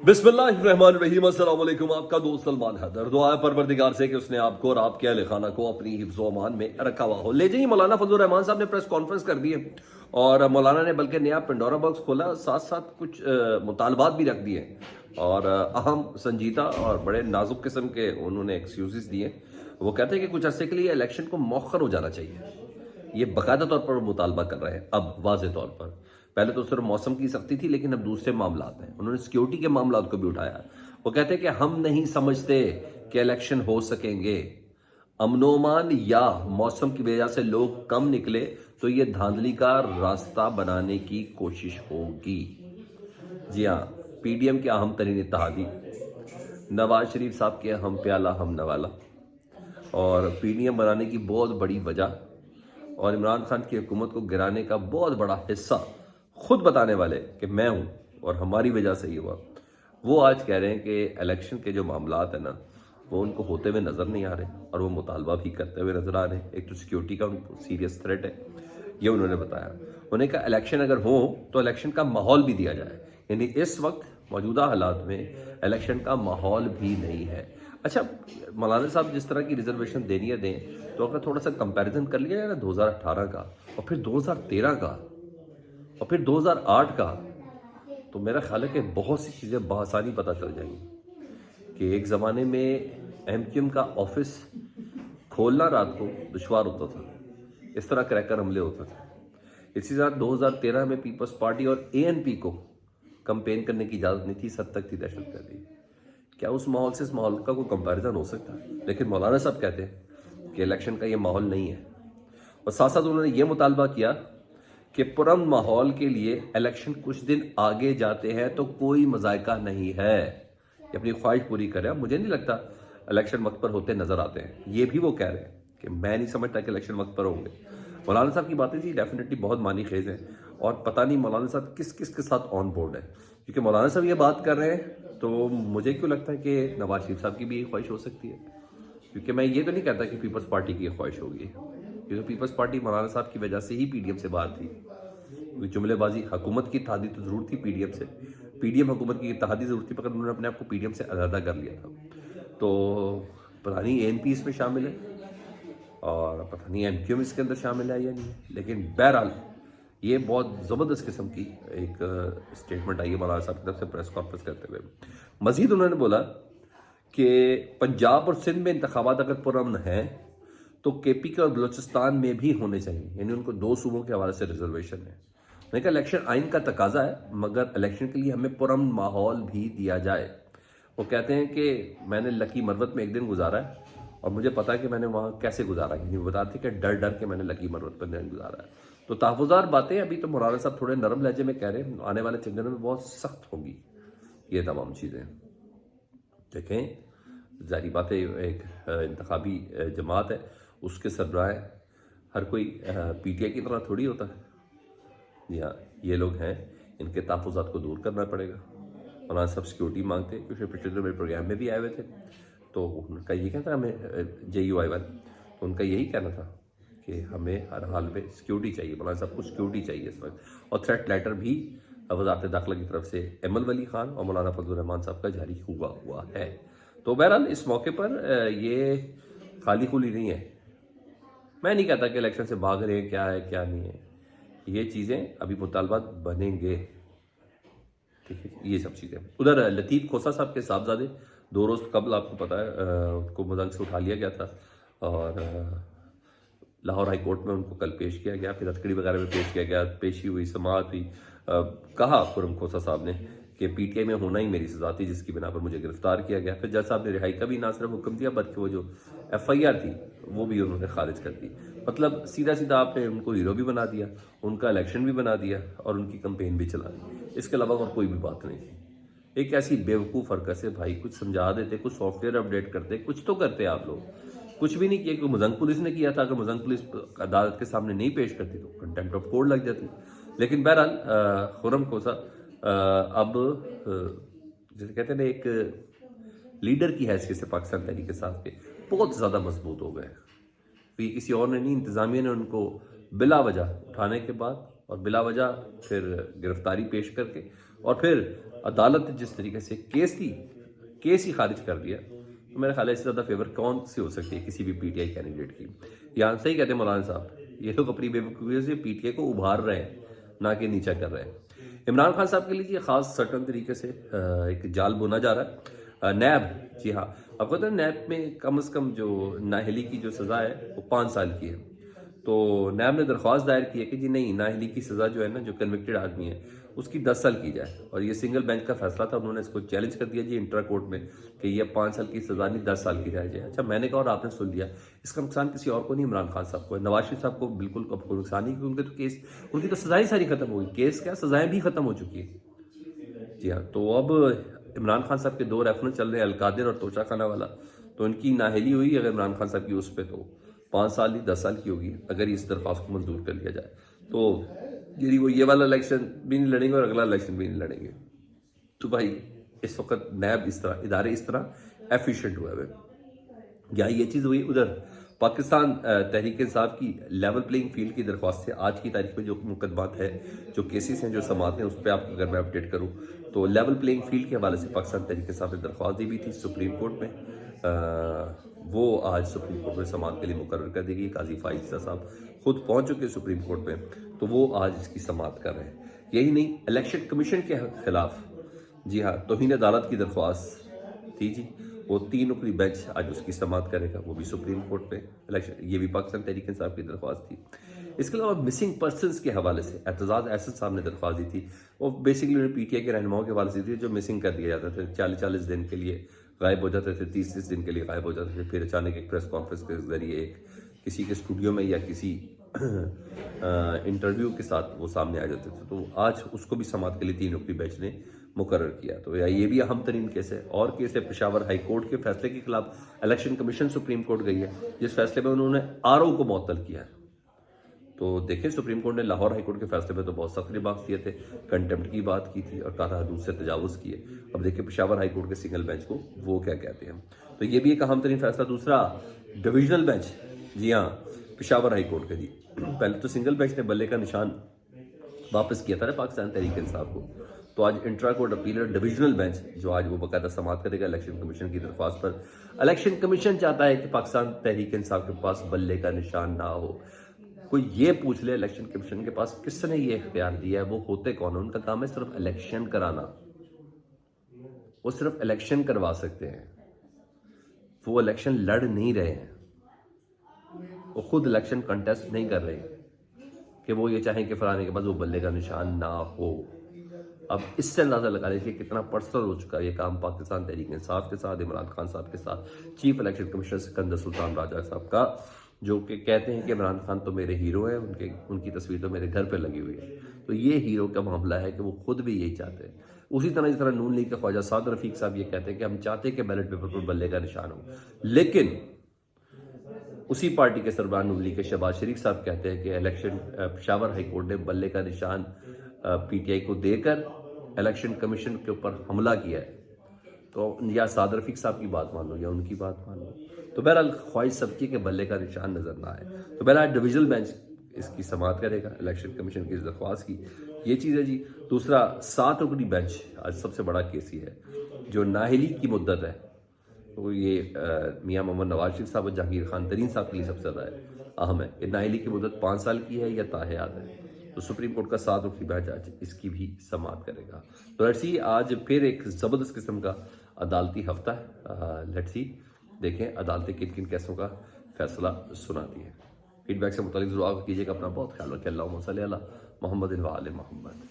बिस्मिल्लाहिर्रहमानिर्रहीम। अस्सलाम वालेकुम। आपका दोस्त सलमान हैदर। दुआ है परवरदिगार से कि उसने आपको और आपके अहले खाना को अपनी हिफ्ज़ व अमान में रखा हुआ हो। ले जाइए, मौलाना फजल रहमान साहब ने प्रेस कॉन्फ्रेंस कर दी है और मौलाना ने बल्कि नया पेंडोरा बॉक्स खोला, साथ साथ कुछ मुतालबात भी रख दिए और अहम, संजीदा और बड़े नाजुक किस्म के उन्होंने एक्सक्यूज़ दिए। वो कहते हैं कि कुछ अरसे के लिए इलेक्शन को मौखर हो जाना चाहिए। ये बाकायदा तौर पर मुतालबा कर रहे हैं अब वाज़ेह तौर पर। पहले तो सिर्फ मौसम की सख्ती थी, लेकिन अब दूसरे मामलात हैं। उन्होंने सिक्योरिटी के मामलात को भी उठाया। वो कहते हैं कि हम नहीं समझते कि इलेक्शन हो सकेंगे। अमनोमान या मौसम की वजह से लोग कम निकले तो ये धांधली का रास्ता बनाने की कोशिश होगी। जी हाँ, पीडीएम के अहम तरीन इत्तेहादी नवाज शरीफ साहब के हम प्याला हम नवाला और पीडीएम बनाने की बहुत बड़ी वजह और इमरान खान की हुकूमत को गिराने का बहुत बड़ा हिस्सा खुद बताने वाले कि मैं हूं और हमारी वजह से ही हुआ। वो आज कह रहे हैं कि इलेक्शन के जो मामलात है ना, वो उनको होते हुए नज़र नहीं आ रहे और वो मुतालबा भी करते हुए नज़र आ रहे हैं। एक तो सिक्योरिटी का उनको सीरियस थ्रेट है, ये उन्होंने बताया। उन्होंने कहा इलेक्शन अगर हो तो इलेक्शन का माहौल भी दिया जाए, यानी इस वक्त मौजूदा हालात में इलेक्शन का माहौल भी नहीं है। अच्छा, मौलाना साहब जिस तरह की रिजर्वेशन देनी है दें, तो अगर थोड़ा सा कंपैरिजन कर लिया जाए ना 2018 का और फिर 2013 का और फिर 2008 का, तो मेरा ख्याल है कि बहुत सी चीज़ें बआसानी पता चल जाएंगी कि एक ज़माने में एमक्यूएम का ऑफिस खोलना रात को दुश्वार होता था, इस तरह क्रैकर हमले होते थे। इसी तरह 2013 में पीपल्स पार्टी और एएनपी को कंपेन करने की इजाज़त नहीं थी, इस हद तक थी दहशतगर्दी। क्या उस माहौल से इस माहौल का कोई कंपैरिजन हो सकता है? लेकिन मौलाना साहब कहते हैं कि इलेक्शन का ये माहौल नहीं है और साथ साथ उन्होंने ये मुतालबा किया कि पुरअमन माहौल के लिए इलेक्शन कुछ दिन आगे जाते हैं तो कोई मजायका नहीं है। ये अपनी ख्वाहिश पूरी करें। मुझे नहीं लगता इलेक्शन वक्त पर होते नजर आते हैं। ये भी वो कह रहे हैं कि मैं नहीं समझता कि इलेक्शन वक्त पर होंगे। मौलाना साहब की बातें जी डेफिनेटली बहुत मानी खेज हैं और पता नहीं मौलाना साहब किस किस के साथ ऑन बोर्ड है, क्योंकि मौलाना साहब ये बात कर रहे हैं तो मुझे क्यों लगता है कि नवाज शरीफ साहब की भी ये ख्वाहिश हो सकती है। क्योंकि मैं ये तो नहीं कहता कि पीपल्स पार्टी की ये ख्वाहिश होगी, क्योंकि पीपल्स पार्टी मौलाना साहब की वजह से ही पीडीएम से बाहर थी। क्योंकि जुमलेबाजी, हुकूमत की इत्तेहादी तो ज़रूर थी पीडीएम से, पीडीएम हुकूमत की इत्तेहादी ज़रूर थी, मगर उन्होंने अपने आप को पीडीएम से अलहदा कर लिया था। तो पता नहीं एएनपी इसमें शामिल है और पता नहीं एमक्यूएम इसके अंदर शामिल है या नहीं है, लेकिन बहरहाल ये बहुत ज़बरदस्त किस्म की एक स्टेटमेंट आई है मौलाना साहब की तरफ से प्रेस कॉन्फ्रेंस करते हुए। मज़ीद उन्होंने बोला कि पंजाब और सिंध में इंतखाबात अगर पुरअमन हैं तो केपी के और बलूचिस्तान में भी होने चाहिए, यानी उनको दो सूबों के हवाले से रिजर्वेशन है। मैंने कहा इलेक्शन आइन का तकाजा है, मगर इलेक्शन के लिए हमें पुरअमन माहौल भी दिया जाए। वो कहते हैं कि मैंने लकी मरवत में एक दिन गुजारा है और मुझे पता है कि मैंने वहाँ कैसे गुजारा है। वो बताते कि डर डर के मैंने लकी मरवत पर दिन गुजारा है। तो तहफ़्फ़ुज़ात बातें अभी तो मौलाना साहब थोड़े नरम लहजे में कह रहे हैं, आने वाले चंद दिनों में बहुत सख्त होगी ये तमाम चीज़ें। देखें, जारी बात है, एक इंतखाबी जमात है, उसके सरबराह हर कोई पीटीआई की तरह थोड़ी होता है। जी हाँ, ये लोग हैं, इनके तहफ़्फ़ुज़ात को दूर करना पड़ेगा। मौलाना साहब सिक्योरिटी मांगते हैं, क्योंकि पिछले दिनों मेरे प्रोग्राम में भी आए हुए थे, तो उनका ये कहना था हमें JUI1, तो उनका यही कहना था कि हमें हर हाल में सिक्योरिटी चाहिए। मौलाना साहब को सिक्योरिटी चाहिए इस वक्त, और थ्रेट लेटर भी वज़ारत दाखिला की तरफ से एमल वली खान और मौलाना फजल रहमान साहब का जारी हुआ है। तो बहरहाल इस मौके पर ये खाली खुली नहीं है। मैं नहीं कहता कि इलेक्शन से भाग रहे हैं, क्या है क्या नहीं है, ये चीज़ें अभी मुतालबात बनेंगे, ठीक है, ये सब चीज़ें। उधर लतीफ़ खोसा साहब के साहबजादे 2 रोज़ कबल, आपको पता है, उनको मजाक से उठा लिया गया था और लाहौर हाई कोर्ट में उनको कल पेश किया गया, फिर हथकड़ी वगैरह में पेश किया गया, पेशी हुई, समाअत हुई। कहा खुर्रम खोसा साहब ने कि पीटीआई में होना ही मेरी सजा थी, जिसकी बिना पर मुझे गिरफ्तार किया गया। फिर जज साहब ने रिहाई का भी ना सिर्फ हुक्म दिया, बल्कि वो जो FIR थी वो भी उन्होंने खारिज कर दी। मतलब सीधा सीधा आपने उनको हीरो भी बना दिया, उनका इलेक्शन भी बना दिया और उनकी कंपेन भी चला दी। इसके अलावा और कोई भी बात नहीं थी। एक ऐसी बेवकूफ़ हरकत से भाई कुछ समझा देते, कुछ सॉफ्टवेयर अपडेट करते, कुछ तो करते आप लोग। कुछ भी नहीं किया। कि मुजंग पुलिस ने किया था, अगर मुजंग पुलिस अदालत के सामने नहीं पेश करती तो कंटेम्प्ट ऑफ कोर्ट लग जाती। लेकिन बहरहाल खुर्रम खोसा अब जैसे कहते हैं ना, एक लीडर की हैसियत से पाकिस्तान तहरीक इंसाफ के बहुत ज़्यादा मजबूत हो गए। तो ये किसी और ने नहीं, इंतज़ामिया ने उनको बिला वजह उठाने के बाद और बिला वजह फिर गिरफ्तारी पेश करके اور پھر عدالت نے جس طریقے سے کیس ہی خارج کر دیا، تو میرا خیال ہے اس سے زیادہ فیور کون سی ہو سکتی ہے کسی بھی P T I candidate key. یہاں صحیح کہتے ہیں مولانا صاحب، یہ لوگ اپنی بے وقوفی سے پی ٹی آئی کو ابھار رہے ہیں نہ کہ نیچا کر رہے ہیں. عمران خان صاحب کے لیے یہ خاص سرٹن طریقے سے ایک جال بنا جا رہا ہے. نیب، جی ہاں، آپ کو پتہ ہے نیب میں کم از کم جو نااہلی کی جو سزا ہے وہ 5 سال کی ہے. تو نیب نے درخواست دائر کی ہے کہ جی نہیں، نااہلی کی سزا جو ہے نا، جو کنوکٹڈ آدمی ہے اس کی 10 سال کی جائے. اور یہ سنگل بینچ کا فیصلہ تھا، انہوں نے اس کو چیلنج کر دیا جی انٹرا کورٹ میں کہ یہ 5 سال کی سزا نہیں 10 سال کی جائے. اچھا میں نے کہا اور آپ نے سن لیا، اس کا نقصان کسی اور کو نہیں، عمران خان صاحب کو ہے. نواز شریف صاحب کو بالکل کوئی نقصان نہیں، کیونکہ ان کے تو کیس، ان کی تو سزائیں ساری ختم ہو گئی. کیس کیا، سزائیں بھی ختم ہو چکی ہیں. جی ہاں، تو اب عمران خان صاحب کے 2 ریفرنس چل رہے ہیں، القادر اور توشہ خانہ والا. تو ان کی نااہلی ہوئی اگر عمران خان صاحب کی اس پہ، تو 5 سال نہیں 10 سال کی ہوگی اگر اس درخواست کو منظور کر لیا جائے. تو وہ یہ والا الیکشن بھی نہیں لڑیں گے اور اگلا الیکشن بھی نہیں لڑیں گے. تو بھائی اس وقت نیب اس طرح، ادارے اس طرح ایفیشینٹ ہوئے ہوئے. یہاں یہ چیز ہوئی. ادھر پاکستان تحریک انصاف کی لیول پلینگ فیلڈ کی درخواست سے آج کی تاریخ میں جو مقدمات ہے، جو کیسز ہیں، جو سماعت ہیں، اس پہ آپ اگر میں اپڈیٹ کروں تو لیول پلینگ فیلڈ کے حوالے سے پاکستان تحریک انصاف نے درخواست دی ہوئی تھی سپریم کورٹ میں. وہ آج سپریم کورٹ میں سماعت کے لیے مقرر کر دی گئی. قاضی فائز صاحب خود پہنچ چکے سپریم کورٹ میں، تو وہ آج اس کی سماعت کر رہے ہیں. یہی نہیں، الیکشن کمیشن کے خلاف، جی ہاں، توہین عدالت کی درخواست تھی جی، وہ 3 رکنی بینچ آج اس کی سماعت کرے گا، وہ بھی سپریم کورٹ پہ. الیکشن، یہ بھی پاکستان تحریک انصاف کی درخواست تھی. اس کے علاوہ مسنگ پرسنز کے حوالے سے اعتزاز احسن صاحب نے درخواست دی تھی. وہ بیسکلی انہوں نے پی ٹی آئی کے رہنماؤں کے حوالے سے تھی جو مسنگ کر دیا جاتا تھے، 40 دن کے لیے غائب ہو جاتے تھے، 30 دن کے لیے غائب ہو جاتے تھے، پھر اچانک ایک پریس کانفرنس کے ذریعے ایک کسی کے اسٹوڈیو میں یا کسی انٹرویو کے ساتھ وہ سامنے آ جاتے تھے. تو آج اس کو بھی سماعت کے لیے 3 رکنی بینچ نے مقرر کیا. تو یہ بھی اہم ترین کیس ہے. اور کیس ہے پشاور ہائی کورٹ کے فیصلے کے خلاف الیکشن کمیشن سپریم کورٹ گئی ہے، جس فیصلے میں انہوں نے RO کو معطل کیا ہے. تو دیکھیں سپریم کورٹ نے لاہور ہائی کورٹ کے فیصلے پہ تو بہت سخت لباس دیے تھے، کنٹمپٹ کی بات کی تھی اور کہا تھا حدود سے تجاوز کیے. اب دیکھیں پشاور ہائی کورٹ کے سنگل بینچ کو وہ کیا کہتے ہیں. تو یہ بھی ایک اہم ترین فیصلہ. دوسرا ڈویژنل بینچ، جی ہاں، پشاور ہائی کورٹ کا. جی پہلے تو سنگل بینچ نے بلے کا نشان واپس کیا تھا نا پاکستان تحریک انصاف کو. تو آج انٹرا کورٹ اپیلر ڈویژنل بینچ جو آج وہ باقاعدہ سماعت کرے گا الیکشن کمیشن کی درخواست پر. الیکشن کمیشن چاہتا ہے کہ پاکستان تحریک انصاف کے پاس بلے کا نشان نہ ہو. کوئی یہ پوچھ لے الیکشن کمیشن کے پاس کس نے یہ اختیار دیا ہے، وہ ہوتے کون ہیں؟ ان کا کام ہے صرف الیکشن کرانا. وہ صرف الیکشن کروا سکتے ہیں، وہ الیکشن لڑ نہیں رہے ہیں، وہ خود الیکشن کنٹیسٹ نہیں کر رہے ہیں کہ وہ یہ چاہیں کہ فلانے کے پاس وہ بلے کا نشان نہ ہو. اب اس سے اندازہ لگا لیجیے کتنا پرسنل ہو چکا یہ کام پاکستان تحریک انصاف کے ساتھ، عمران خان صاحب کے ساتھ، چیف الیکشن کمشنر سکندر سلطان راجہ صاحب کا، جو کہ کہتے ہیں کہ عمران خان تو میرے ہیرو ہیں، ان کی تصویر تو میرے گھر پہ لگی ہوئی ہے. تو یہ ہیرو کا معاملہ ہے کہ وہ خود بھی یہی چاہتے ہیں. اسی طرح جس طرح نون لیگ کے خواجہ سعد رفیق صاحب یہ کہتے ہیں کہ ہم چاہتے ہیں کہ بیلٹ پیپر پر بلے کا نشان ہو، لیکن اسی پارٹی کے سربراہ نون لیگ کے شہباز شریف صاحب کہتے ہیں کہ الیکشن پشاور ہائی کورٹ نے بلے کا نشان پی ٹی آئی کو دے کر الیکشن کمیشن کے اوپر حملہ کیا ہے. تو یا سعد رفیق صاحب کی بات مان لو یا ان کی بات مان لو. تو بہرحال خواہش سب کی کہ بلے کا نشان نظر نہ آئے. تو بہرحال ڈویژنل بینچ اس کی سماعت کرے گا الیکشن کمیشن کی درخواست کی. یہ چیز ہے جی. دوسرا 7 رکنی بینچ، آج سب سے بڑا کیس یہ ہے جو نااہلی کی مدت ہے، تو یہ میاں محمد نواز شریف صاحب اور جہانگیر خان ترین صاحب کے لیے سب سے زیادہ اہم ہے کہ نااہلی کی مدت 5 سال کی ہے یا تاحیات ہے. تو سپریم کورٹ کا 7 رکنی بینچ آج اس کی بھی سماعت کرے گا. تو لیٹس سی، آج پھر ایک زبردست قسم کا عدالتی ہفتہ ہے. لیٹس سی دیکھیں عدالتیں کن کن کیسوں کا فیصلہ سناتی ہیں. فیڈ بیک سے متعلق ضرور آگاہ کیجیے گا. اپنا بہت خیال رکھیں. اللہم صلی علی محمد و آل محمد.